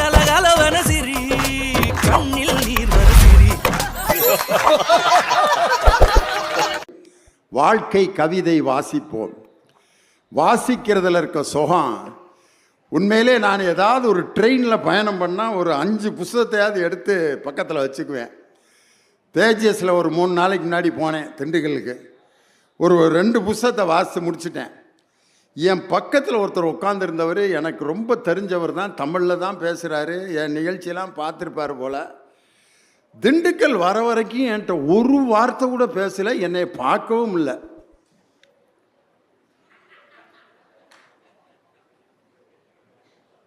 கலகலவன சிரி கண்ணில் நீர் வர சிரி. வாழ்க்கை கவிதை வாசிப்போம். வாசிக்கிறதுல இருக்க சுகம் உண்மையிலே நான் ஏதாவது ஒரு ட்ரெயினில் பயணம் பண்ணால் ஒரு 5 புஸ்தகத்தையாவது எடுத்து பக்கத்தில் வச்சுக்குவேன். தேஜஸில் ஒரு 3 நாளைக்கு முன்னாடி போனேன் திண்டுக்கலுக்கு. ஒரு 2 புஸ்தகத்தை வாசித்து முடிச்சிட்டேன். என் பக்கத்தில் ஒருத்தர் உட்காந்துருந்தவர் எனக்கு ரொம்ப தெரிஞ்சவர் தான், தமிழில் தான் பேசுகிறாரு, என் நிகழ்ச்சியெல்லாம் பார்த்துருப்பார் போல். திண்டுக்கல் வர வரைக்கும் என்கிட்ட ஒரு வார்த்தை கூட பேசலை, என்னை பார்க்கவும் இல்லை.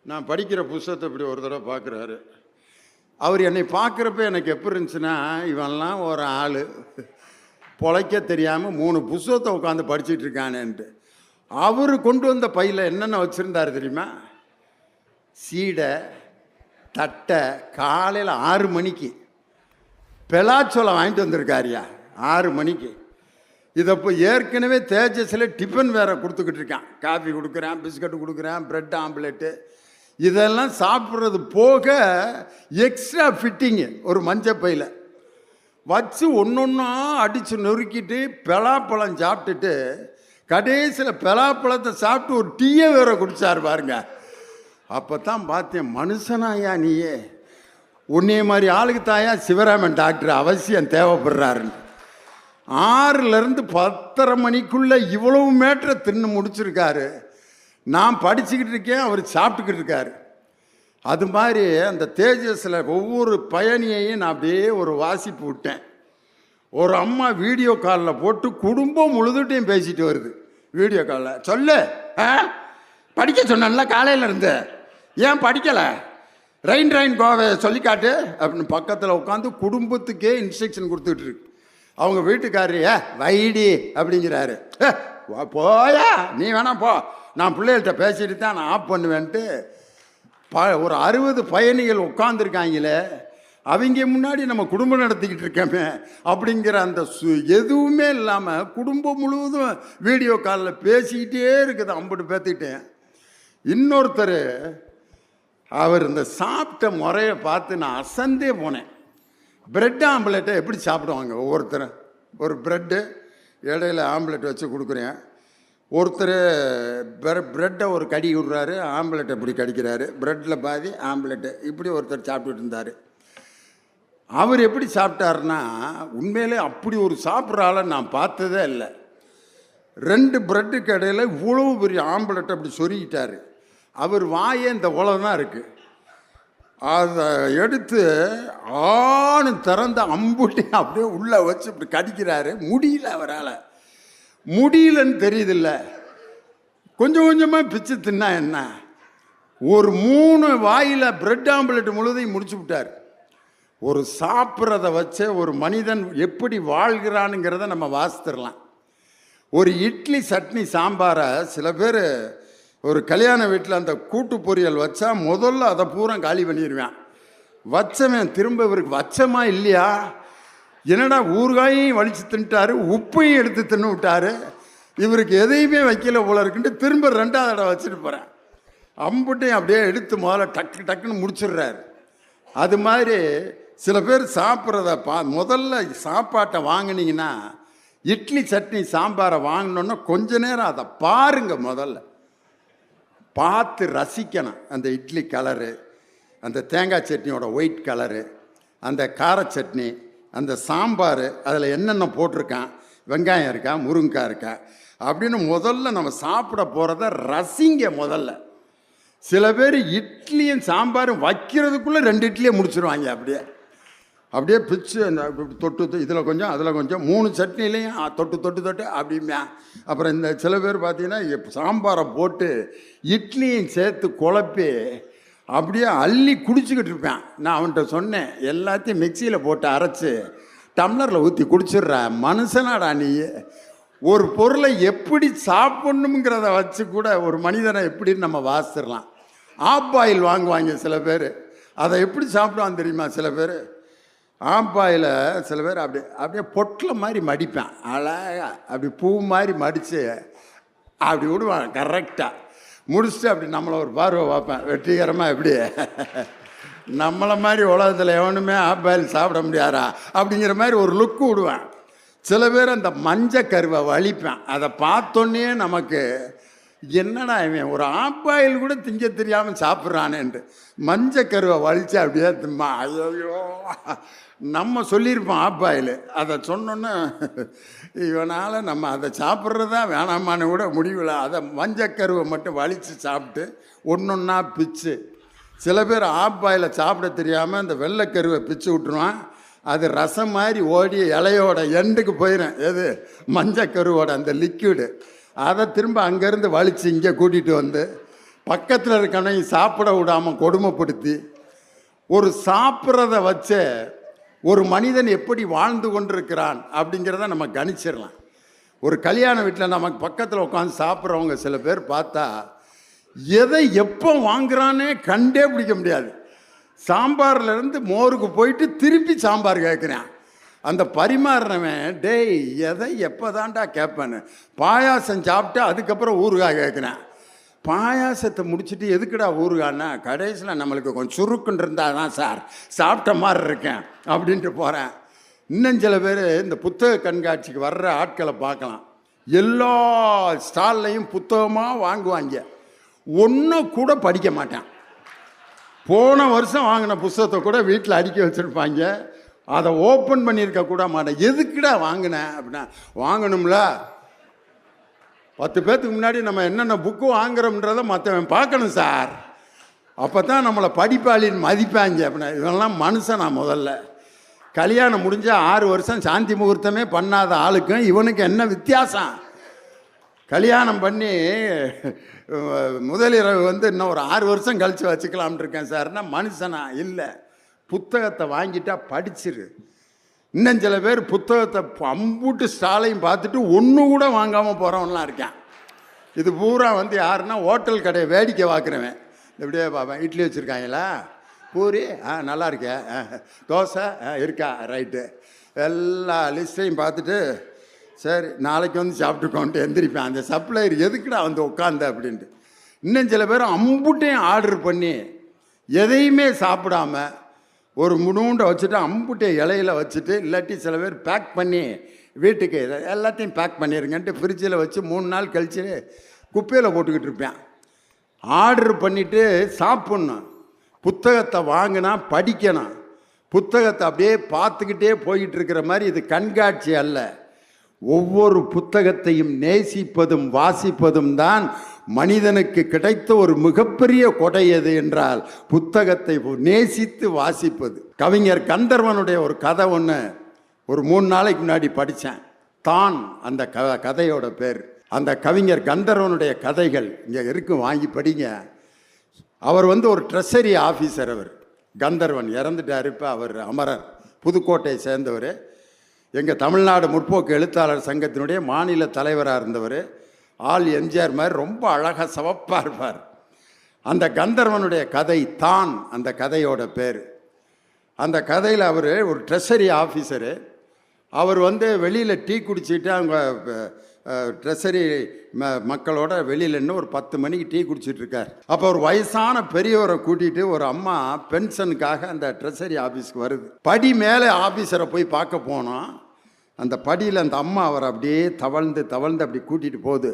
நான் படிக்கிற புஸ்தகத்தை இப்படி ஒரு தடவை பார்க்குறாரு. அவர் என்னை பார்க்குறப்ப எனக்கு எப்படி இருந்துச்சுன்னா, இவன்லாம் ஒரு ஆள் பொழைக்க தெரியாமல் 3 புஸ்தகத்தை உட்காந்து படிச்சுட்டு இருக்கானேன்ட்டு. அவர் கொண்டு வந்த பையில் என்னென்ன வச்சுருந்தார் தெரியுமா? சீடை, தட்டை, காலையில் 6 மணிக்கு பெலாச்சோளம் வாங்கிட்டு வந்திருக்காரியா 6 மணிக்கு. இதை இப்போ ஏற்கனவே தேஜஸில் டிஃபன் வேறு கொடுத்துக்கிட்டு இருக்கான். காஃபி கொடுக்குறேன், பிஸ்கட்டு கொடுக்குறேன், ப்ரெட் ஆம்லெட்டு, இதெல்லாம் சாப்பிட்றது போக எக்ஸ்ட்ரா ஃபிட்டிங்கு ஒரு மஞ்சப்பையில் வச்சு ஒன்றா அடித்து நொறுக்கிட்டு பலாப்பழம் சாப்பிட்டுட்டு கடைசியில் பலாப்பழத்தை சாப்பிட்டு ஒரு டீயை வேற குடிச்சார் பாருங்க. அப்போ தான் பார்த்தேன், மனுஷனாயா நீயே, உன்னைய மாதிரி ஆளுக்கு தாயா சிவராமன் டாக்டர் அவசியம் தேவைப்படுறாருன்னு. 6லேருந்து 10:30 மணிக்குள்ளே இவ்வளவு மேட்டரை தின்னு முடிச்சிருக்காரு. நான் படிச்சுக்கிட்டு இருக்கேன், அவர் சாப்பிட்டுக்கிட்டு இருக்காரு. அது மாதிரி அந்த தேஜஸில் ஒவ்வொரு பயணியையும் நான் அப்படியே ஒரு வாசிப்பு விட்டேன். ஒரு அம்மா வீடியோ காலில் போட்டு குடும்பம் முழுதுட்டையும் பேசிட்டு வருது. வீடியோ காலில் சொல்லு, படிக்க சொன்னல காலையில் இருந்து, ஏன் படிக்கலை, ரெயின் கோவை சொல்லிக்காட்டு அப்படின்னு பக்கத்தில் உட்காந்து குடும்பத்துக்கே இன்ஸ்ட்ரக்ஷன் கொடுத்துட்டு இருக்கு. அவங்க வீட்டுக்காரரு வைடி அப்படிங்கிறாரு. போயா நீ வேணா போ, நான் பிள்ளைகள்கிட்ட பேசிட்டு தான் நான் ஆஃப் பண்ணுவேன்ட்டு ஒரு 60 பயணிகள் உட்காந்துருக்காங்களே, அவங்க முன்னாடி நம்ம குடும்பம் நடத்திக்கிட்டு இருக்கோமே அப்படிங்கிற அந்த எதுவுமே இல்லாமல் குடும்பம் முழுவதும் வீடியோ காலில் பேசிக்கிட்டே இருக்குது. அம்பிட்டு பேத்திட்டேன். இன்னொருத்தர் அவர் இந்த சாப்பிட்ட முறையை பார்த்து நான் அசந்தே போனேன். ப்ரெட் ஆம்லெட்டை எப்படி சாப்பிடுவாங்க ஒவ்வொருத்தரும், ஒரு ப்ரெட்டு இடையில ஆம்லெட் வச்சு கொடுக்குறேன். ஒருத்தர் ப்ரெட்டை ஒரு கடி விடுறாரு, ஆம்லெட்டை இப்படி கடிக்கிறாரு, ப்ரெட்டில் பாதி ஆம்லெட்டு இப்படி ஒருத்தர் சாப்பிட்டுட்டு இருந்தார். அவர் எப்படி சாப்பிட்டாருன்னா, உண்மையிலே அப்படி ஒரு சாப்பிட்ற ஆளை நான் பார்த்ததே இல்லை. 2 ப்ரெட்டுக்கு இடையில இவ்வளவு பெரிய ஆம்லெட்டை அப்படி சொருகிட்டார். அவர் வாயே இந்த உலகம் தான் இருக்குது. அதை எடுத்து ஆணு திறந்த அம்புட்டி அப்படியே உள்ளே வச்சு இப்படி கடிக்கிறாரு. முடியல, அவரால் முடியலன்னு தெரியுதில்ல. கொஞ்சம் கொஞ்சமாக பிச்சு தின்னா என்ன, ஒரு 3 வாயில் பிரெட் ஆம்லெட் முழுதையும் முடிச்சு விட்டார். ஒரு சாப்பிட்றத வச்சே ஒரு மனிதன் எப்படி வாழ்கிறானுங்கிறத நம்ம வாசித்துடலாம். ஒரு இட்லி சட்னி சாம்பாரை சில பேர் ஒரு கல்யாண வீட்டில் அந்த கூட்டு பொரியல் வச்சா முதல்ல அதை பூரா காலி பண்ணிடுவேன். வச்சவன் திரும்ப இவருக்கு வச்சமா இல்லையா, என்னடா ஊறுகாயும் வலிச்சு தின்ட்டாரு, உப்பையும் எடுத்து தின்னு விட்டாரு, இவருக்கு எதையுமே வைக்கல போல இருக்குன்ட்டு திரும்ப 2வது தடவை வச்சுட்டு போகிறேன். அம்புட்டையும் அப்படியே எடுத்து முதல்ல டக்குன்னு முடிச்சிடுறாரு. அது மாதிரி சில பேர் சாப்பிட்றத முதல்ல சாப்பாட்டை வாங்கினீங்கன்னா, இட்லி சட்னி சாம்பாரை வாங்கினோன்னா கொஞ்ச நேரம் அதை பாருங்க, முதல்ல பார்த்து ரசிக்கணும். அந்த இட்லி கலரு, அந்த தேங்காய் சட்னியோட ஒயிட் கலரு, அந்த கார சட்னி, அந்த சாம்பார், அதில் என்னென்ன போட்டிருக்கான், வெங்காயம் இருக்கா, முருங்கைக்காய் இருக்கா அப்படின்னு முதல்ல நம்ம சாப்பிட போகிறத ரசிங்க முதல்ல. சில பேர் இட்லியும் சாம்பாரும் வைக்கிறதுக்குள்ளே 2 இட்லியை முடிச்சிருவாங்க. அப்படியே பிச்சு அந்த தொட்டு இதில் கொஞ்சம் அதில் கொஞ்சம் 3 சட்னிலையும் தொட்டு அப்படிமே. அப்புறம் இந்த சில பேர் பார்த்தீங்கன்னா சாம்பாரை போட்டு இட்லியும் சேர்த்து குழப்பி அப்படியே அள்ளி குடிச்சிக்கிட்டு இருப்பேன். நான் அவன்கிட்ட சொன்னேன், எல்லாத்தையும் மிக்சியில் போட்டு அரைச்சி டம்ளரில் ஊற்றி குடிச்சிடுற மனுஷனாடா நீ. ஒரு பொருளை எப்படி சாப்பிட்ணுங்கிறத வச்சு கூட ஒரு மனிதனை எப்படின்னு நம்ம வாசிடலாம். ஆப்பாயில் வாங்குவாங்க சில பேர், அதை எப்படி சாப்பிடுவான்னு தெரியுமா? சில பேர் ஆப்பாயில் சில பேர் அப்படியே பொட்டில் மாதிரி மடிப்பேன், அழகா அப்படி பூ மாதிரி மடித்து அப்படி விடுவான். கரெக்டாக முடிச்சுட்டு அப்படி நம்மளை ஒரு பார்வை பார்ப்பேன், வெற்றிகரமாக எப்படி நம்மளை மாதிரி உலகத்தில் எவனுமே ஆப்பாயில் சாப்பிட முடியாரா அப்படிங்கிற மாதிரி ஒரு லுக்கு விடுவேன். சில பேர் அந்த மஞ்சள் கருவை வலிப்பேன். அதை பார்த்தோன்னே நமக்கு என்னடா இவன் ஒரு ஆப்பாயில் கூட திங்க தெரியாமல் சாப்பிட்றானேன்ட்டு மஞ்சள் கருவை வலிச்சு அப்படியே திம்மா. ஐயோ, நம்ம சொல்லியிருப்போம் ஆப்பாயில். அதை சொன்னோன்னே இவனால் நம்ம அதை சாப்பிட்றதா வேணாமான்னு கூட முடிவில். அதை மஞ்சக்கருவை மட்டும் வலித்து சாப்பிட்டு ஒன்றா பிச்சு. சில பேர் ஆப்பாயில் சாப்பிட தெரியாமல் அந்த வெள்ளைக்கருவை பிச்சு விட்ருவான். அது ரசம் மாதிரி ஓடி இலையோட எண்டுக்கு போயிடும். எது மஞ்சக்கருவோட அந்த லிக்விடு. அதை திரும்ப அங்கேருந்து வலித்து இங்கே கூட்டிகிட்டு வந்து பக்கத்தில் இருக்கவனையும் சாப்பிட விடாமல் கொடுமைப்படுத்தி ஒரு சாப்பிட்றத வச்சு ஒரு மனிதன் எப்படி வாழ்ந்து கொண்டிருக்கிறான் அப்படிங்கிறத நம்ம கணிச்சிடலாம். ஒரு கல்யாண வீட்டில் நமக்கு பக்கத்தில் உட்காந்து சாப்பிட்றவங்க சில பேர் பார்த்தா எதை எப்போ வாங்குறானே கண்டே பிடிக்க முடியாது. சாம்பார்லேருந்து மோருக்கு போயிட்டு திருப்பி சாம்பார் கேட்குறேன். அந்த பரிமாறுறவன் டேய் எதை எப்போ தான்டா கேட்பேன்னு. பாயாசம் சாப்பிட்டு அதுக்கப்புறம் ஊறுகாய் கேட்குறேன். பாயாசத்தை முடிச்சுட்டு எதுக்குடா ஊறுகான்னா கடைசியில் நம்மளுக்கு கொஞ்சம் சுருக்குன்னு இருந்தால் தான் சார் சாப்பிட்ட மாதிரி இருக்கேன் அப்படின்ட்டு போகிறேன். இன்னும் சில பேர் இந்த புத்தக கண்காட்சிக்கு வர்ற ஆட்களை பார்க்கலாம். எல்லா ஸ்டால்லையும் புத்தகமாக வாங்குவாங்க. ஒன்றும் கூட படிக்க மாட்டேன். போன வருஷம் வாங்கின புத்தகத்தை கூட வீட்டில் அடுக்கி வச்சுருப்பாங்க. அதை ஓப்பன் பண்ணியிருக்க கூட மாட்டேன். எதுக்குடா வாங்கினேன் அப்படின்னா வாங்கணும்ல. 10 பேர்த்துக்கு முன்னாடி நம்ம என்னென்ன புக்கு வாங்குறோம்ன்றதை மற்றவன் பார்க்கணும் சார். அப்போ தான் நம்மளை படிப்பாளின்னு மதிப்பாங்க அப்படின்னா. இதெல்லாம் மனுஷனா? முதல்ல கல்யாணம் முடிஞ்ச 6 வருஷம் சாந்தி முகூர்த்தமே பண்ணாத ஆளுக்கும் இவனுக்கு என்ன வித்தியாசம்? கல்யாணம் பண்ணி முதலிரவு இன்னும் ஒரு 6 வருஷம் கழித்து வச்சுக்கலாம்னு இருக்கேன் சார்னா மனுஷனா? இல்லை. புத்தகத்தை வாங்கிட்டா படிச்சிரு. இன்னும் சில பேர் புத்தகத்தை அம்பூட்டு ஸ்டாலையும் பார்த்துட்டு ஒன்று கூட வாங்காமல் போகிறவன்லாம் இருக்கேன். இது பூரா யாருன்னா ஹோட்டல் கடையை வேடிக்கை பார்க்குறவன். எப்படியே பார்ப்பேன். இட்லி வச்சுருக்காங்களா, பூரி நல்லா இருக்கே, தோசை இருக்கா, ரைட்டு, எல்லா லிஸ்ட்டையும் பார்த்துட்டு சரி நாளைக்கு சாப்பிட்டுக்கோன்ட்டு எந்திரிப்பேன். அந்த சப்ளையர் எதுக்குடா உட்காந்த அப்படின்ட்டு. இன்னும் சில பேர் அம்புட்டையும் ஆர்டர் பண்ணி எதையுமே சாப்பிடாம ஒரு முனூண்டை வச்சுட்டு அம்புட்டை இலையில வச்சுட்டு, இல்லாட்டி சில பேர் பேக் பண்ணி வீட்டுக்கு எல்லாத்தையும் பேக் பண்ணிடுங்கன்ட்டு ஃப்ரிட்ஜில் வச்சு 3 நாள் கழிச்சு குப்பையில் போட்டுக்கிட்டு இருப்பேன். ஆர்டர் பண்ணிவிட்டு சாப்பிட்ணும். புத்தகத்தை வாங்கினா படிக்கணும். புத்தகத்தை அப்படியே பார்த்துக்கிட்டே போய்கிட்டு இருக்கிற மாதிரி இது கண்காட்சி அல்ல. ஒவ்வொரு புத்தகத்தையும் நேசிப்பதும் வாசிப்பதும் தான் மனிதனுக்கு கிடைத்த ஒரு மிகப்பெரிய கொடை. எது என்றால் புத்தகத்தை நேசித்து வாசிப்பது. கவிஞர் கந்தர்வனுடைய ஒரு கதை ஒன்று ஒரு 3 நாளைக்கு முன்னாடி படித்தேன். தான் அந்த கதையோட பேர். அந்த கவிஞர் கந்தர்வனுடைய கதைகள் இங்கே இருக்கும், வாங்கி படிங்க. அவர் ஒரு ட்ரெஷரி ஆஃபீஸர். அவர் கந்தர்வன் இறந்துட்டார். இப்போ அவர் அமரர், புதுக்கோட்டையை சேர்ந்தவர். எங்கள் தமிழ்நாடு முற்போக்கு எழுத்தாளர் சங்கத்தினுடைய மாநில தலைவராக இருந்தவர். ஆள் எம்ஜிஆர் மாதிரி ரொம்ப அழகாக சிவப்பாக இருப்பார். அந்த கந்தர்வனுடைய கதை தான் அந்த கதையோட பேர். அந்த கதையில் அவர் ஒரு ட்ரெஷரி ஆஃபீஸரு. அவர் வெளியில் டீ குடிச்சிட்டு அவங்க ட்ரெஷரி மக்களோட வெளியில் இன்னும் ஒரு 10 மணிக்கு டீ குடிச்சிட்ருக்கார். அப்போ ஒரு வயசான பெரியவரை கூட்டிகிட்டு ஒரு அம்மா பென்ஷனுக்காக அந்த ட்ரெஷரி ஆஃபீஸ்க்கு வருது. படி மேலே ஆஃபீஸரை போய் பார்க்க போனோம். அந்த படியில் அந்த அம்மா அவரை அப்படியே தவழ்ந்து அப்படி கூட்டிகிட்டு போகுது.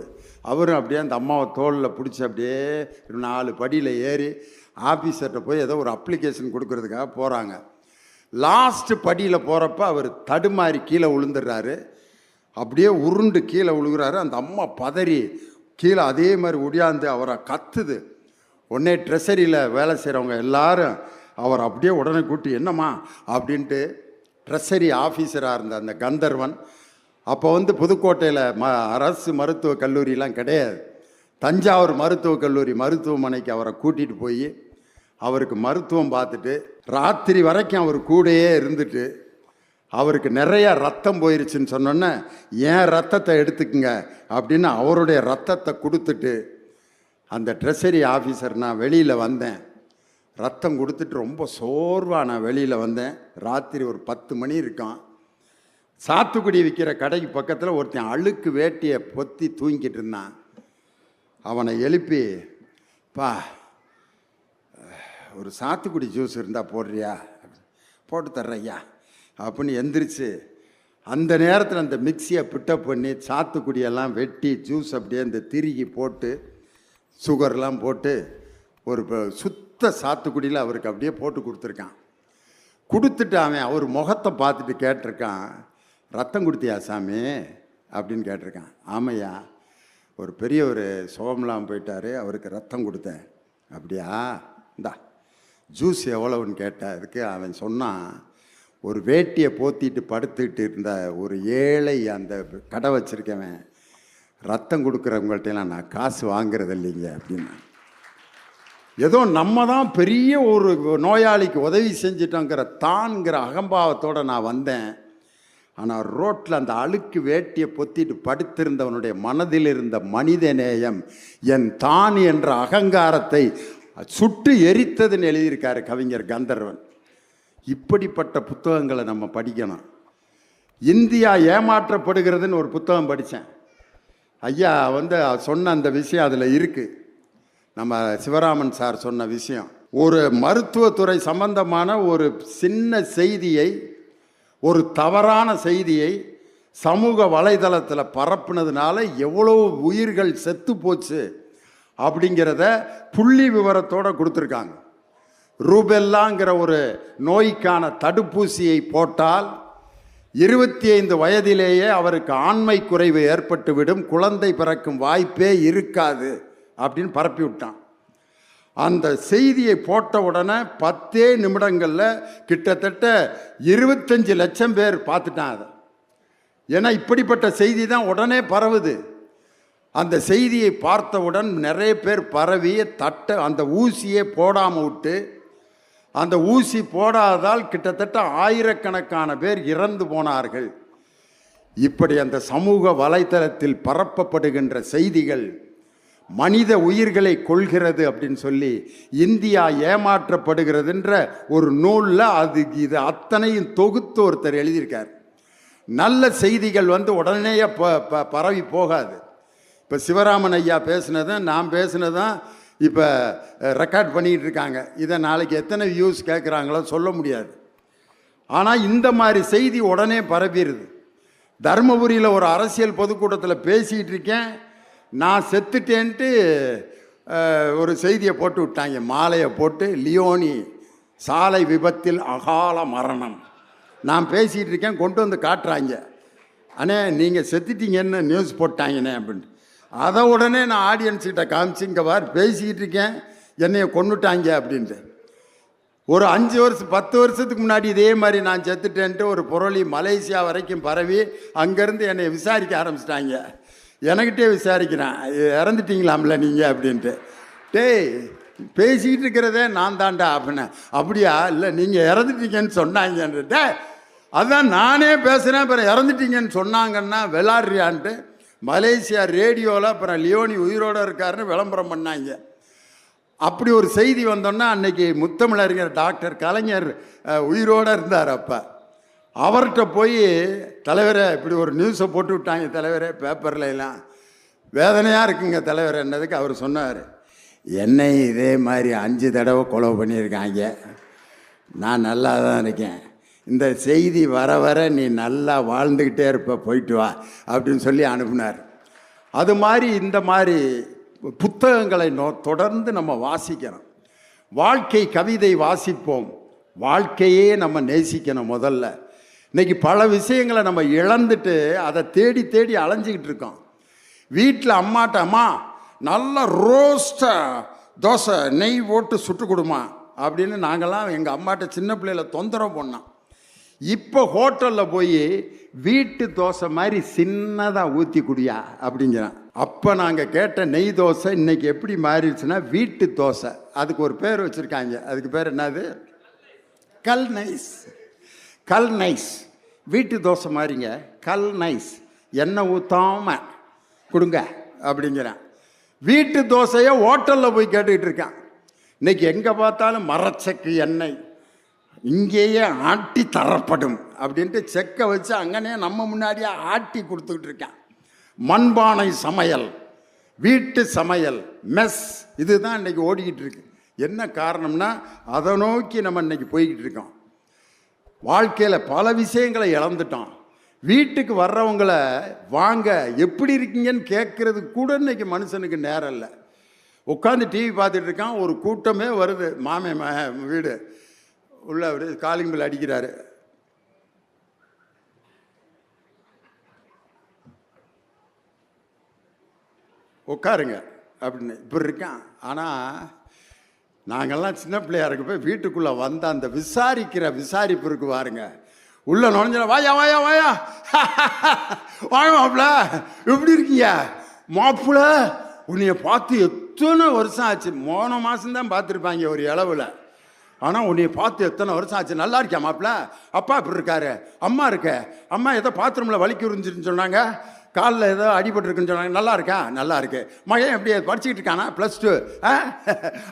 அவரும் அப்படியே அந்த அம்மாவை தோளில் பிடிச்சி அப்படியே 4 படியில் ஏறி ஆஃபீஸர்கிட்ட போய் ஏதோ ஒரு அப்ளிகேஷன் கொடுக்கறதுக்காக போகிறாங்க. லாஸ்ட்டு படியில் போகிறப்ப அவர் தடுமாறி கீழே விழுந்துடுறாரு. அப்படியே உருண்டு கீழே விழுகிறாரு. அந்த அம்மா பதறி கீழே அதே மாதிரி ஒடியாந்து அவரை கத்துது. உடனே ட்ரெஷரியில் வேலை செய்கிறவங்க எல்லாரும் அவர் அப்படியே உடனே கூட்டி என்னம்மா அப்படின்ட்டு. ட்ரெஷரி ஆஃபீஸராக இருந்த அந்த கந்தர்வன் அப்போ புதுக்கோட்டையில் அரசு மருத்துவக் கல்லூரிலாம் கிடையாது. தஞ்சாவூர் மருத்துவக் கல்லூரி மருத்துவமனைக்கு அவரை கூட்டிகிட்டு போய் அவருக்கு மருத்துவம் பார்த்துட்டு ராத்திரி வரைக்கும் அவர் கூடயே இருந்துட்டு அவருக்கு நிறைய ரத்தம் போயிருச்சுன்னு சொன்னோன்னே ஏன் ரத்தத்தை எடுத்துக்குங்க அப்படின்னு அவருடைய ரத்தத்தை கொடுத்துட்டு அந்த ட்ரெஷரி ஆஃபீஸர் நான் வெளியில் வந்தேன். ரத்தம் கொடுத்துட்டு ரொம்ப சோர்வாக நான் வெளியில் வந்தேன். ராத்திரி ஒரு 10 மணி இருக்கான். சாத்துக்குடி விற்கிற கடைக்கு பக்கத்தில் ஒருத்தன் அழுக்கு வேட்டியை பொத்தி தூங்கிட்டு இருந்தான். அவனை எழுப்பி பா ஒரு சாத்துக்குடி ஜூஸ் இருந்தால் போடுறியா? போட்டு தர்றையா அப்படின்னு எந்திரிச்சு அந்த நேரத்தில் அந்த மிக்சியை பிட்டப் பண்ணி சாத்துக்குடியெல்லாம் வெட்டி ஜூஸ் அப்படியே அந்த திருகி போட்டு சுகர்லாம் போட்டு ஒரு சுத்த சாத்துக்குடியில் அவருக்கு அப்படியே போட்டு கொடுத்துருக்கான். கொடுத்துட்டு அவன் அவர் முகத்தை பார்த்துட்டு கேட்டிருக்கான், ரத்தம் கொடுத்தியா சாமி அப்படின்னு கேட்டிருக்கான். ஆமையா, ஒரு பெரிய ஒரு சோகம்லாம் போயிட்டார், அவருக்கு ரத்தம் கொடுத்தேன். அப்படியா, இந்தா ஜூஸ் எவ்வளவுன்னு கேட்டேன். அதுக்கு அவன் சொன்னான், ஒரு வேட்டியை போத்திட்டு படுத்துக்கிட்டு இருந்த ஒரு ஏழை அந்த கடை வச்சுருக்கவன் ரத்தம் கொடுக்குறவங்கள்ட்டெல்லாம் நான் காசு வாங்குறது இல்லைங்க அப்படின்னா. ஏதோ நம்ம தான் பெரிய ஒரு நோயாளிக்கு உதவி செஞ்சிட்டோங்கிற தான்ங்கிற அகம்பாவத்தோடு நான் வந்தேன். ஆனால் ரோட்டில் அந்த அழுக்கு வேட்டியை பொத்திட்டு படுத்திருந்தவனுடைய மனதில் இருந்த மனித நேயம் என் தான் என்ற அகங்காரத்தை சுட்டு எரித்ததுன்னு எழுதியிருக்காரு கவிஞர் கந்தர்வன். இப்படிப்பட்ட புத்தகங்களை நம்ம படிக்கணும். இந்தியா ஏமாற்றப்படுகிறதுன்னு ஒரு புத்தகம் படித்தேன். ஐயா சொன்ன அந்த விஷயம் அதில் இருக்குது. நம்ம சிவராமன் சார் சொன்ன விஷயம், ஒரு மருத்துவத்துறை சம்பந்தமான ஒரு சின்ன செய்தியை, ஒரு தவறான செய்தியை சமூக வலைதளத்தில் பரப்புனதுனால எவ்வளோ உயிர்கள் செத்து போச்சு அப்படிங்கிறத புள்ளி விவரத்தோடு கொடுத்துருக்காங்க. ரூபெல்லாங்கிற ஒரு நோய்க்கான தடுப்பூசியை போட்டால் 25 வயதிலேயே அவருக்கு ஆண்மை குறைவு ஏற்பட்டுவிடும், குழந்தை பிறக்கும் வாய்ப்பே இருக்காது அப்படின்னு பரப்பி விட்டான். அந்த செய்தியை போட்ட உடனே 10 நிமிடங்களில் கிட்டத்தட்ட 25 லட்சம் பேர் பார்த்துட்டான் அதை. ஏன்னா இப்படிப்பட்ட செய்தி தான் உடனே பரவுது. அந்த செய்தியை பார்த்தவுடன் நிறைய பேர் பரவி அந்த ஊசியை போடாமல் விட்டு, அந்த ஊசி போடாததால் கிட்டத்தட்ட ஆயிரக்கணக்கான பேர் இறந்து போனார்கள். இப்படி அந்த சமூக வலைத்தளத்தில் பரப்பப்படுகின்ற செய்திகள் மனித உயிர்களை கொள்கிறது அப்படின்னு சொல்லி இந்தியா ஏமாற்றப்படுகிறதுன்ற ஒரு நூலில் இது அத்தனையும் தொகுத்து ஒருத்தர் எழுதியிருக்கார். நல்ல செய்திகள் உடனேயே பரவி போகாது. இப்போ சிவராமன் ஐயா பேசுனதும் நான் பேசுனதும் இப்போ ரெக்கார்ட் பண்ணிக்கிட்டு இருக்காங்க. இதை நாளைக்கு எத்தனை வியூஸ் கேட்குறாங்களோ சொல்ல முடியாது. ஆனால் இந்த மாதிரி செய்தி உடனே பரப்பிடுது. தருமபுரியில் ஒரு அரசியல் பொதுக்கூட்டத்தில் பேசிகிட்டு இருக்கேன், நான் செத்துட்டேன்ட்டு ஒரு செய்தியை போட்டு விட்டாங்க. மாலையை போட்டு லியோனி சாலை விபத்தில் அகால மரணம். நான் பேசிகிட்டு இருக்கேன், கொண்டு வந்து காட்டுறாங்க. அண்ணே நீங்கள் செத்துட்டீங்கன்னு நியூஸ் போட்டாங்கண்ணே அப்படின்ட்டு. அதை உடனே நான் ஆடியன்ஸ்கிட்ட காமிச்சு, இங்கே வார் பேசிக்கிட்டு இருக்கேன், என்னைய கொண்டுட்டாங்க அப்படின்ட்டு. ஒரு 5 வருஷம் 10 வருஷத்துக்கு முன்னாடி இதே மாதிரி நான் செத்துட்டேன்ட்டு ஒரு புரளி மலேசியா வரைக்கும் பரவி அங்கேருந்து என்னை விசாரிக்க ஆரம்பிச்சிட்டாங்க. எனக்கிட்டே விசாரிக்கிறேன், இறந்துட்டீங்களாம்ல நீங்கள் அப்படின்ட்டு. டேய் பேசிக்கிட்டு இருக்கிறதே நான் தாண்டா அப்படின்னா. அப்படியா? இல்லை நீங்கள் இறந்துட்டீங்கன்னு சொன்னாங்கன்ட்டு. டே அதுதான் நானே பேசுகிறேன், அப்புறம் இறந்துட்டீங்கன்னு சொன்னாங்கன்னா விளாட்றியான்ட்டு மலேசியா ரேடியோவில் அப்புறம் லியோனி உயிரோடு இருக்காருன்னு விளம்பரம் பண்ணாங்க. அப்படி ஒரு செய்தி வந்தோன்னா அன்னைக்கு முத்தமிழறிஞர் டாக்டர் கலைஞர் உயிரோடு இருந்தார். அப்போ அவர்கிட்ட போய், தலைவரை இப்படி ஒரு நியூஸை போட்டு விட்டாங்க தலைவரே பேப்பரில் எல்லாம், வேதனையாக இருக்குங்க தலைவர் என்னதுக்கு அவர் சொன்னார், என்னை இதே மாதிரி 5 தடவை கொலை பண்ணியிருக்காங்க, நான் நல்லா தான் இருக்கேன், இந்த செய்தி வர வர நீ நல்லா வாழ்ந்துக்கிட்டே இருப்ப, போயிட்டு வா அப்படின்னு சொல்லி அனுப்புனார். அது மாதிரி இந்த மாதிரி புத்தகங்களை தொடர்ந்து நம்ம வாசிக்கணும். வாழ்க்கை கவிதை வாசிப்போம், வாழ்க்கையே நம்ம நேசிக்கணும். முதல்ல இன்றைக்கி பல விஷயங்களை நம்ம இழந்துட்டு அதை தேடி தேடி அலைஞ்சிக்கிட்டு இருக்கோம். வீட்டில் அம்மாட்ட, அம்மா நல்லா ரோஸ்ட்டாக தோசை நெய் போட்டு சுட்டு கொடுமா அப்படின்னு நாங்கள்லாம் எங்கள் அம்மாட்ட சின்ன பிள்ளையில தொந்தரவு பண்ணோம். இப்போ ஹோட்டலில் போய் வீட்டு தோசை மாதிரி சின்னதாக ஊற்றி குடியா அப்படிங்கிறான். அப்போ நாங்கள் கேட்ட நெய் தோசை இன்றைக்கி எப்படி மாறிடுச்சுன்னா வீட்டு தோசை. அதுக்கு ஒரு பேர் வச்சுருக்காங்க. அதுக்கு பேர் என்னது? கல் நைஸ். கல் நைஸ். வீட்டு தோசை மாதிரிங்க, கல் நைஸ், எண்ணெய் ஊற்றாமல் கொடுங்க அப்படிங்கிறான். வீட்டு தோசையை ஹோட்டலில் போய் கேட்டுக்கிட்டு இருக்கான். இன்றைக்கி எங்கே பார்த்தாலும் மரச்சக்கு எண்ணெய், இங்கேயே ஆட்டி தரப்படும் அப்படின்ட்டு செக்கை வச்சு அங்கனே நம்ம முன்னாடியே ஆட்டி கொடுத்துக்கிட்டு இருக்கான். மண்பானை சமையல், வீட்டு சமையல், மெஸ், இதுதான் இன்றைக்கி ஓடிக்கிட்டு இருக்கு. என்ன காரணம்னா அதை நோக்கி நம்ம இன்னைக்கு போய்கிட்டு இருக்கோம். வாழ்க்கையில் பல விஷயங்களை இழந்துட்டோம். வீட்டுக்கு வர்றவங்கள வாங்க எப்படி இருக்கீங்கன்னு கேட்கறது கூட இன்னைக்கு மனுஷனுக்கு நேரம் இல்லை. உட்காந்து டிவி பார்த்துட்டு இருக்கான், ஒரு கூட்டமே வருது. மாமே வீடு உள்ள அவர் காலிங் பெல் அடிக்கிறாரு. உட்காருங்க அப்படின்னு இப்படி இருக்கான். ஆனால் நாங்கள்லாம் சின்ன பிள்ளையா இருக்க போய் வீட்டுக்குள்ளே வந்த அந்த விசாரிப்பு இருக்கு பாருங்க. உள்ள நுழைஞ்ச வாயா வாயா வாயா வாங்க மாப்பிள்ள, எப்படி இருக்கீங்க மாப்பிள்ள, உன்னைய பார்த்து எத்தனை வருஷம் ஆச்சு. போன மாதம்தான் பார்த்துருப்பாங்க ஒரு இளவில். ஆனால் உன்னைய பார்த்து எத்தனை வருஷம் ஆச்சு. நல்லா இருக்கியா மாப்பிள்ள, அப்பா இப்படி இருக்காரு, அம்மா இருக்க, அம்மா ஏதோ பாத்ரூமில் வலிக்கு உறிஞ்சிருன்னு சொன்னாங்க, காலில் ஏதோ அடிபட்டுருக்குன்னு சொன்னாங்க, நல்லா இருக்கா, நல்லா இருக்கு. மகன் எப்படி படிச்சுக்கிட்டு இருக்கானா, +2.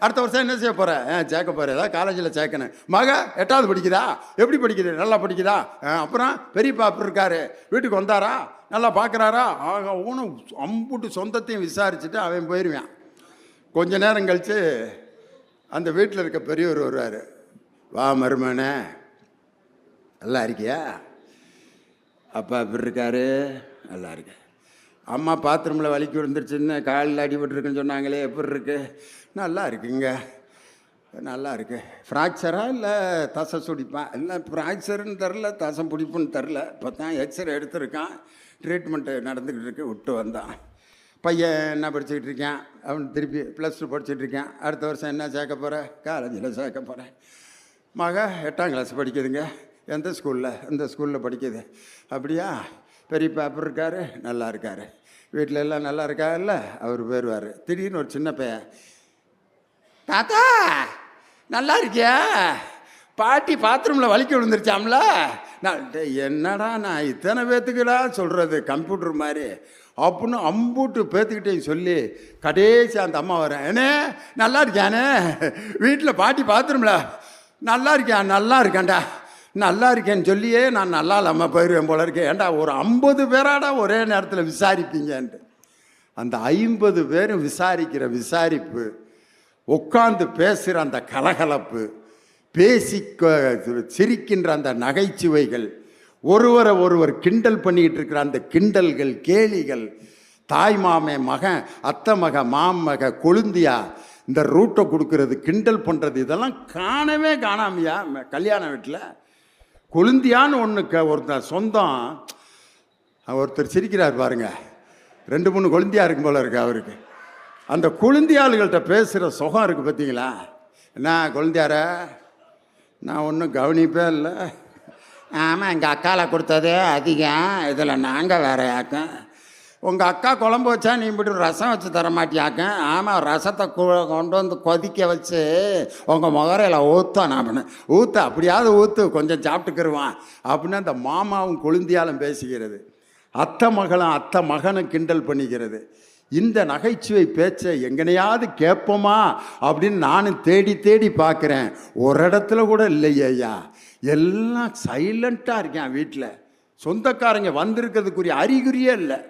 அடுத்த வருஷம் என்ன செய்ய போகிற, சேர்க்க போகிற, ஏதாவது காலேஜில் சேர்க்கணும். மக 8வது படிக்குதா, எப்படி படிக்குது, நல்லா படிக்குதா. அப்புறம் பெரியப்பா அப்படி இருக்காரு, வீட்டுக்கு வந்தாரா, நல்லா பார்க்குறாரா. அவனும் அம்புட்டு சொந்தத்தையும் விசாரிச்சுட்டு அவன் போயிடுவான். கொஞ்ச நேரம் கழித்து அந்த வீட்டில் இருக்க பெரியவர் வருவார். வா மருமனே, நல்லா இருக்கியா, அப்பா எப்படி இருக்காரு, நல்லா இருக்கு. அம்மா பாத்ரூமில் வலிக்கு விழுந்துருச்சுன்னு காலில் அடிபட்டுருக்குன்னு சொன்னாங்களே, எப்படி இருக்கு, நல்லா இருக்குங்க, நல்லா இருக்கு. ஃப்ராக்சரா இல்லை தசை சுடிப்பான், இல்லை ஃப்ராக்சருன்னு தெரில, தசை பிடிப்புன்னு தெரில. இப்போ தான் எக்ஸ்ரே எடுத்திருக்கான், ட்ரீட்மெண்ட்டு நடந்துக்கிட்டு இருக்கு. விட்டு வந்தான். பையன் என்ன படிச்சுக்கிட்டு இருக்கேன், அவன் திருப்பி +2 படிச்சுட்டு இருக்கேன். அடுத்த வருஷம் என்ன சேர்க்க போகிறேன், காலேஜில் சேர்க்க போகிறேன். மக 8ஆம் கிளாஸ் படிக்குதுங்க. எந்த ஸ்கூலில், இந்த ஸ்கூலில் படிக்குது. அப்படியா, பெரிய பேப்பர் இருக்காரு, நல்லா இருக்காரு, வீட்டில் எல்லாம் நல்லா இருக்கா இல்லை. அவர் போயிடுவார். திடீர்னு ஒரு சின்ன பையன், தாத்தா நல்லா இருக்கியா, பாட்டி பாத்ரூமில் வலிக்க விழுந்துருச்சாம்ல. நான் என்னடா நான் இத்தனை பேத்துக்குடா சொல்கிறது கம்ப்யூட்டர் மாதிரி அப்படின்னு அம்பூட்டு பேத்துக்கிட்டேன்னு சொல்லி கடைசி அந்த அம்மா வரேன். ஏனே நல்லா இருக்கியானே, வீட்டில் பாட்டி பாத்ரூமில் நல்லா இருக்கியா, நல்லா இருக்கேன்டா, நல்லா இருக்கேன்னு சொல்லியே நான் நல்லா இல்லாமல் போயிடுவேன் போல இருக்கேன். ஏன்டா ஒரு 50 பேராடா ஒரே நேரத்தில் விசாரிப்பீங்கன்ட்டு. அந்த 50 பேரும் விசாரிக்கிற விசாரிப்பு, உட்காந்து பேசுகிற அந்த கலகலப்பு, பேசி சிரிக்கின்ற அந்த நகைச்சுவைகள், ஒருவரை ஒருவர் கிண்டல் பண்ணிக்கிட்டு இருக்கிற அந்த கிண்டல்கள், கேலிகள், தாய் மாமே மகன், அத்தை மக, மாமக, கொழுந்தியா இந்த ரூட்டை கொடுக்கறது, கிண்டல் பண்ணுறது, இதெல்லாம் காணவே காணாமையா. கல்யாண வீட்டில் கொழுந்தியான்னு ஒன்று ஒருத்தர் சொந்தம், ஒருத்தர் சிரிக்கிறார் பாருங்க, 2-3 கொழுந்தியா இருக்கும் போல இருக்கு அவருக்கு. அந்த கொழுந்தியாளுகள்கிட்ட பேசுகிற சுகம் இருக்குது பார்த்தீங்களா. என்ன கொழுந்தியார, நான் ஒன்றும் கவனிப்பே இல்லை. ஆமாம், எங்கள் அக்காவில் கொடுத்ததே அதிகம், இதில் நாங்கள் வேற யாக்கம். உங்கள் அக்கா குழம்பு வச்சா நீ இப்படி ரசம் வச்சு தர மாட்டியாக்க. ஆமாம், ரசத்தை கொண்டு வந்து கொதிக்க வச்சு உங்கள் முகரையில் ஊற்றணும் அப்படின்னு. ஊற்று, அப்படியாவது ஊற்று, கொஞ்சம் சாப்பிட்டுக்கிருவான் அப்படின்னு அந்த மாமாவும் கொழுந்தியாலும் பேசிக்கிறது. அத்தை மகளும் அத்தை மகனும் கிண்டல் பண்ணிக்கிறது. இந்த நகைச்சுவை பேச்சை எங்கனையாவது கேட்போமா அப்படின்னு நானும் தேடி தேடி பார்க்குறேன். ஒரு இடத்துல கூட இல்லையே ஐயா, எல்லாம் சைலண்ட்டாக இருக்கேன். வீட்டில் சொந்தக்காரங்க வந்திருக்கிறதுக்குரிய அறிகுறியே இல்லை.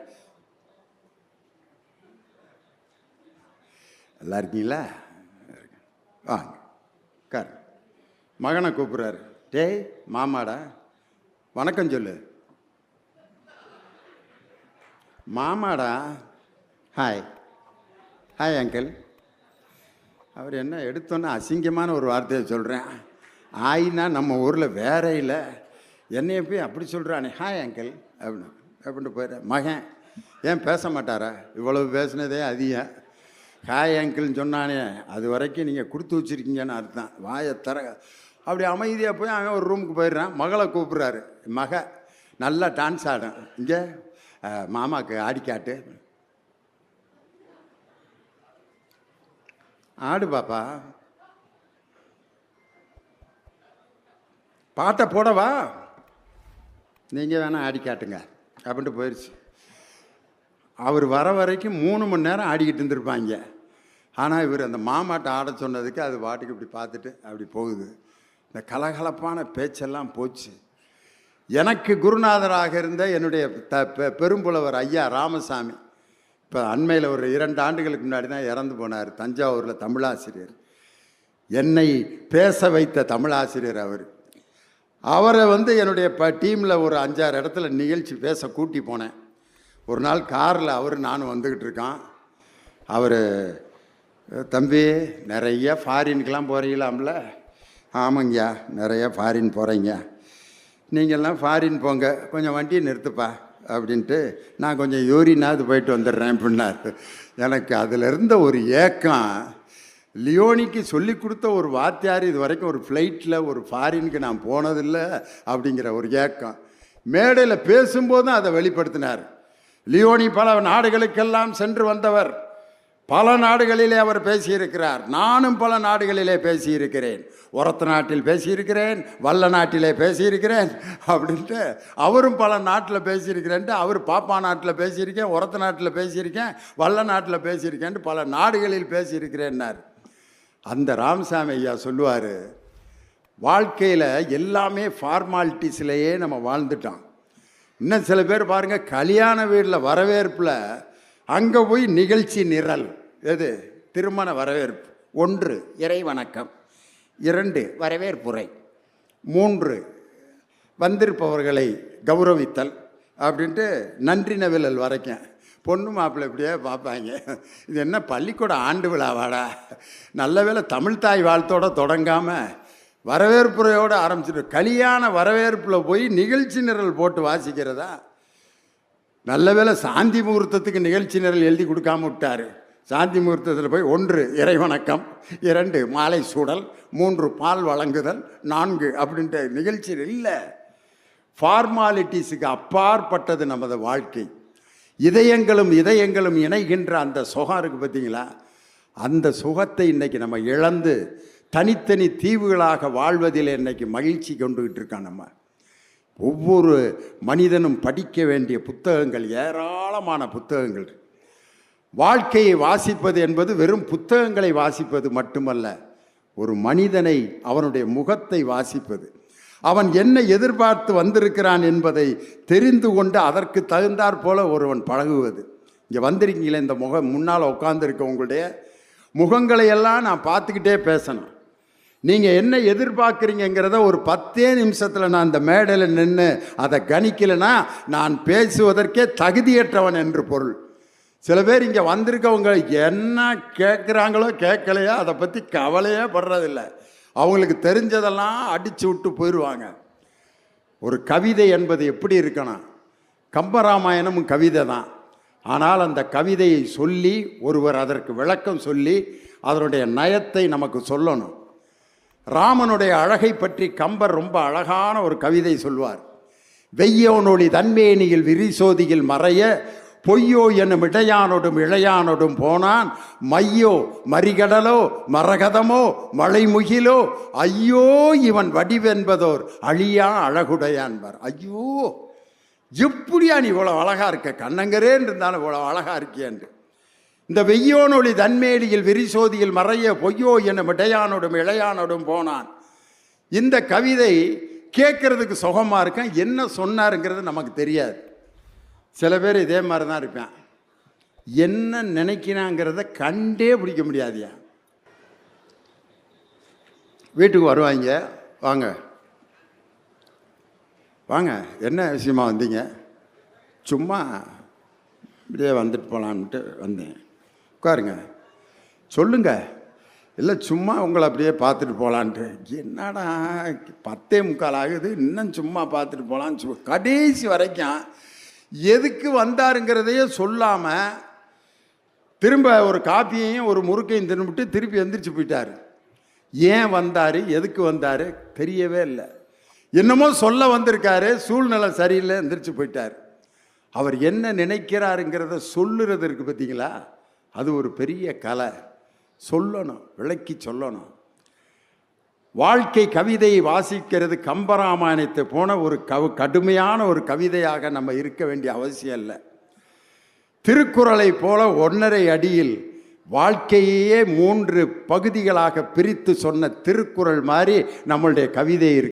நல்லா இருக்கீங்களா, வாங்க கார். மகனை கூப்பிட்றாரு. டேய் மாமாடா, வணக்கம் சொல்லு. மாமாடா, ஹாய் ஹாய் அங்கிள். அவர் என்ன எடுத்தோன்னே அசிங்கமான ஒரு வார்த்தையை சொல்கிறேன். ஆயினா நம்ம ஊரில் வேற இல்லை, என்னைய போய் அப்படி சொல்கிறானே, ஹாய் அங்கிள் அப்படின்னு போயிடுறேன். மகன் ஏன் பேச மாட்டாரா, இவ்வளவு பேசுனதே அதிகம். ஹாய் அங்கிள்னு சொன்னானே, அது வரைக்கும் நீங்கள் கொடுத்து வச்சுருக்கீங்கன்னு அர்த்தம். வாயை தர. அப்படி அமைதியாக போய் அவன் ஒரு ரூமுக்கு போயிடுறான். மகளை கூப்பிட்றாரு. மக நல்லா டான்ஸ் ஆடும், இங்கே மாமாவுக்கு ஆடி காட்டு. ஆடு பாப்பா, பாட்டை போடவா, நீங்கள் வேணால் ஆடி காட்டுங்க அப்படின்ட்டு போயிடுச்சு. அவர் வர வரைக்கும் 3 மணி நேரம் ஆடிக்கிட்டு இருந்திருப்பாங்க. ஆனால் இவர் அந்த மாமாட்டை ஆட சொன்னதுக்கு அது பாட்டுக்கு இப்படி பார்த்துட்டு அப்படி போகுது. இந்த கலகலப்பான பேச்செல்லாம் போச்சு. எனக்கு குருநாதராக இருந்த என்னுடைய பெரும்புலவர் ஐயா ராமசாமி, இப்போ அண்மையில் ஒரு 2 ஆண்டுகளுக்கு முன்னாடி தான் இறந்து போனார். தஞ்சாவூரில் தமிழாசிரியர். என்னை பேச வைத்த தமிழாசிரியர் அவரை என்னுடைய டீமில் ஒரு 5-6 இடத்துல நிகழ்ச்சி பேச கூட்டி போனேன். ஒரு நாள் காரில் நானும் வந்துக்கிட்டு இருக்கான். தம்பி நிறைய ஃபாரினுக்கெலாம் போகிறீங்களாம்ல? ஆமாங்கய்யா, நிறைய ஃபாரின் போகிறீங்க. நீங்கள்லாம் ஃபாரின் போங்க, கொஞ்சம் வண்டியை நிறுத்துப்பா அப்படின்ட்டு நான் கொஞ்சம் யூரினாவது போயிட்டு வந்துடுறேன் அப்படின்னார். எனக்கு அதில் இருந்த ஒரு ஏக்கம், லியோனிக்கு சொல்லி கொடுத்த ஒரு வாத்தியார் இது வரைக்கும் ஒரு ஃப்ளைட்டில் ஒரு ஃபாரினுக்கு நான் போனதில்லை அப்படிங்கிற ஒரு ஏக்கம். மேடையில் பேசும்போதும் அதை வெளிப்படுத்தினார். லியோனி பல நாடுகளுக்கெல்லாம் சென்று வந்தவர். பல நாடுகளிலே அவர் பேசியிருக்கிறார். நானும் பல நாடுகளிலே பேசியிருக்கிறேன். ஒரத்த நாட்டில் பேசியிருக்கிறேன், வல்ல நாட்டிலே பேசியிருக்கிறேன் அப்படின்ட்டு அவரும் பல நாட்டில் பேசியிருக்கிறேன்ட்டு அவர் பாப்பா நாட்டில் பேசியிருக்கேன், ஒரத்த நாட்டில் பேசியிருக்கேன், வல்ல நாட்டில் பேசியிருக்கேன்ட்டு பல நாடுகளில் பேசியிருக்கிறேன்னார். அந்த ராமசாமி ஐயா சொல்லுவார், வாழ்க்கையில் எல்லாமே ஃபார்மாலிட்டிஸ்லேயே நம்ம வாழ்ந்துட்டோம். இன்னும் சில பேர் பாருங்கள், கல்யாண வீட்டில் வரவேற்பில் அங்கே போய் நிகழ்ச்சி நிரல். எது? திருமண வரவேற்பு. 1 இறை வணக்கம், 2 வரவேற்புரை, 3 வந்திருப்பவர்களை கௌரவித்தல் அப்படின்ட்டு நன்றி நவிழல் வரைக்கும் பொண்ணு மாப்பிள்ளை இப்படியே பார்ப்பாங்க. இது என்ன பள்ளிக்கூட ஆண்டு விழாவாடா? நல்ல வேளை தமிழ் தாய் வாழ்த்தோடு தொடங்காமல் வரவேற்புரையோடு ஆரம்பிச்சிட்டு கல்யாண வரவேற்பில் போய் நிகழ்ச்சி நிரல் போட்டு வாசிக்கிறதா? நல்ல வேளை சாந்தி முகூர்த்தத்துக்கு நிகழ்ச்சி நிரல் எழுதி கொடுக்காம விட்டார். சாந்தி முகூர்த்தத்தில் போய் 1 இறை வணக்கம், 2 மாலை சூடல், 3 பால் வழங்குதல், 4 அப்படின்ட்டு நிகழ்ச்சி இல்லை. ஃபார்மாலிட்டிஸுக்கு அப்பாற்பட்டது நமது வாழ்க்கை. இதயங்களும் இணைகின்ற அந்த சுகம் இருக்குது பார்த்தீங்களா? அந்த சுகத்தை இன்றைக்கி நம்ம இழந்து தனித்தனி தீவுகளாக வாழ்வதில் இன்றைக்கி மகிழ்ச்சி கொண்டுகிட்டு இருக்கான். நம்ம ஒவ்வொரு மனிதனும் படிக்க வேண்டிய புத்தகங்கள், ஏராளமான புத்தகங்கள். வாழ்க்கையை வாசிப்பது என்பது வெறும் புத்தகங்களை வாசிப்பது மட்டுமல்ல, ஒரு மனிதனை, அவனுடைய முகத்தை வாசிப்பது, அவன் என்ன எதிர்பார்த்து வந்திருக்கிறான் என்பதை தெரிந்து கொண்டு அதற்கு தகுந்தாற் போல ஒருவன் பழகுவது. இங்கே வந்திருக்கீங்களே, இந்த முன்னால் உட்கார்ந்துருக்க உங்களுடைய முகங்களையெல்லாம் நான் பார்த்துக்கிட்டே பேசணும். நீங்கள் என்ன எதிர்பார்க்குறீங்கிறத ஒரு 10 நிமிஷத்தில் நான் இந்த மேடையில் நின்று அதை கணிக்கலைன்னா நான் பேசுவதற்கே தகுதியற்றவன் என்று பொருள். சில பேர் இங்கே வந்திருக்கவங்க என்ன கேட்குறாங்களோ கேட்கலையோ அதை பற்றி கவலையே படுறதில்லை. அவங்களுக்கு தெரிஞ்சதெல்லாம் அடித்து விட்டு போயிடுவாங்க. ஒரு கவிதை என்பது எப்படி இருக்கணும்? கம்பராமாயணமும் கவிதை தான். ஆனால் அந்த கவிதையை சொல்லி ஒருவர் அதற்கு விளக்கம் சொல்லி அதனுடைய நயத்தை நமக்கு சொல்லணும். ராமனுடைய அழகை பற்றி கம்பர் ரொம்ப அழகான ஒரு கவிதை சொல்வார். வெய்யோனொளி தன்மேனியில் விரிசோதியில் மறைய பொய்யோ என்னும் இளையானோடும் போனான் மையோ மறிகடலோ மரகதமோ மலைமுகிலோ ஐயோ இவன் வடிவென்பதோர் அழியா அழகுடையான்பார். ஐயோ, எப்படியா நீ இவ்வளோ அழகா இருக்க, கண்ணங்கரேன் இருந்தாலும் இவ்வளோ அழகா இருக்கியன்று. இந்த வெய்யோனொளி தன்மேலியில் விரிசோதியில் மறைய பொய்யோ என்னும் இளையானோடும் போனான். இந்த கவிதை கேட்கறதுக்கு சுகமாக இருக்கேன், என்ன சொன்னாருங்கிறது நமக்கு தெரியாது. சில பேர் இதே மாதிரி தான் இருப்பேன், என்ன நினைக்கிறாங்கிறத கண்டே பிடிக்க முடியாதியா. வீட்டுக்கு வருவாங்க, வாங்க வாங்க, என்ன விஷயமா வந்தீங்க? சும்மா இப்படியே வந்துட்டு போகலான்ட்டு வந்தேன். உட்காருங்க, சொல்லுங்க. இல்லை சும்மா உங்களை அப்படியே பார்த்துட்டு போகலான்ட்டு. என்னடா 10:45 ஆகுது, இன்னும் சும்மா பார்த்துட்டு போகலான்னு கடைசி வரைக்கும் எதுக்கு வந்தாருங்கிறதையே சொல்லாமல் திரும்ப ஒரு காப்பியையும் ஒரு முறுக்கையும் தின்னுபிட்டு திருப்பி எந்திரிச்சு போயிட்டார். ஏன் வந்தார், எதுக்கு வந்தார் தெரியவே இல்லை. என்னமோ சொல்ல வந்திருக்காரு, சூழ்நிலை சரியில்லை, எந்திரிச்சு போயிட்டார். அவர் என்ன நினைக்கிறாருங்கிறத சொல்லுறதுக்கு பார்த்தீங்களா, அது ஒரு பெரிய கலை. சொல்லணும், விளக்கி சொல்லணும். வாழ்க்கை கவிதையை வாசிக்கிறது கம்பராமாயணத்தை போன ஒரு கடுமையான ஒரு கவிதையாக நம்ம இருக்க வேண்டிய அவசியம் இல்லை. திருக்குறளை போல 1.5 அடியில் வாழ்க்கையே 3 பகுதிகளாக பிரித்து சொன்ன திருக்குறள் மாதிரி நம்மளுடைய கவிதை இருக்கு.